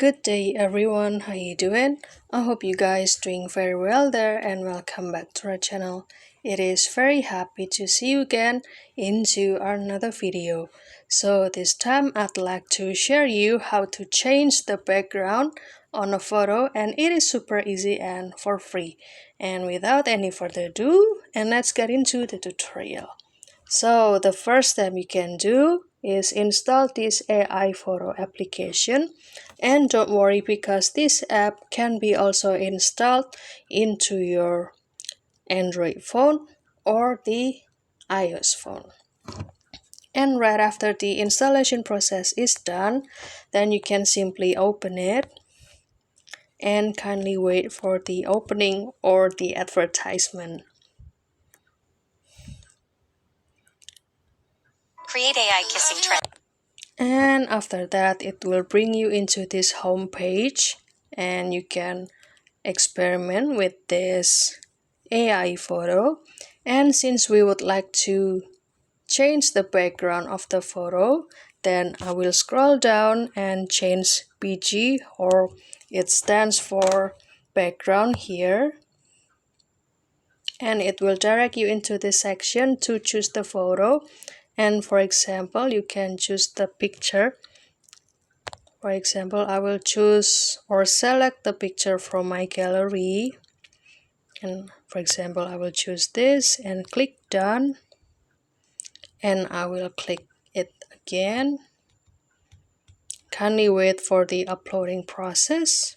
Good day everyone, how you doing? I hope you guys doing very well there and welcome back to our channel. It is very happy to see you again into another video. So this time I'd like to share you how to change the background on a photo, and it is super easy and for free. And without any further ado, and let's get into the tutorial. So the first step you can do is install this AiFoto application, and don't worry because this app can be also installed into your Android phone or the iOS phone. And right after the installation process is done, then you can simply open it and kindly wait for the opening or the advertisement. Create AI kissing trend. And after that it will bring you into this home page, and you can experiment with this AI photo. And since we would like to change the background of the photo, then I will scroll down and change BG, or it stands for background here, and it will direct you into this section to choose the photo. And for example, you can choose the picture. For example, I will choose or select the picture from my gallery, and for example I will choose this and click done, and I will click it again. Kindly wait for the uploading process.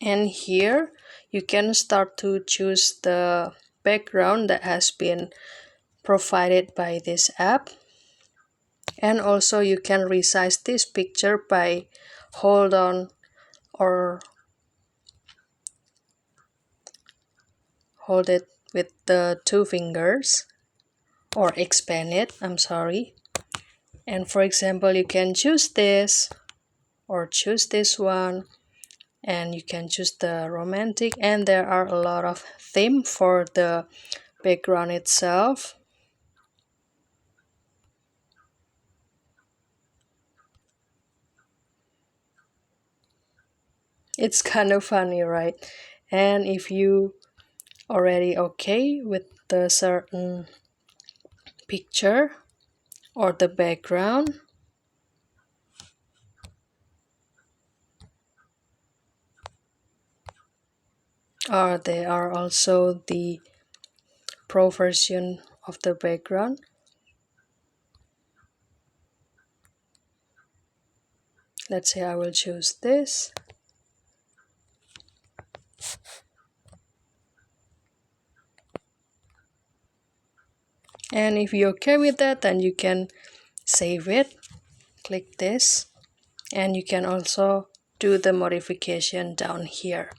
And here you can start to choose the background that has been provided by this app. And also you can resize this picture by hold on or hold it with the two fingers, or expand it, I'm sorry. And for example, you can choose this or choose this one, and you can choose the romantic, and there are a lot of theme for the background itself. It's kind of funny, right? And if you already okay with the certain picture or the background, or there are also the pro version of the background. Let's say I will choose this. And if you're okay with that, then you can save it. Click this, and you can also do the modification down here.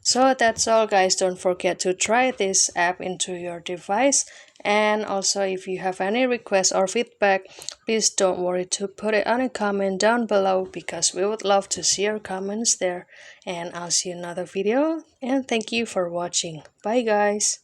So that's all guys, don't forget to try this app into your device. And also if you have any requests or feedback, please don't worry to put it on a comment down below, because we would love to see your comments there. And I'll see you in another video, and thank you for watching. Bye guys.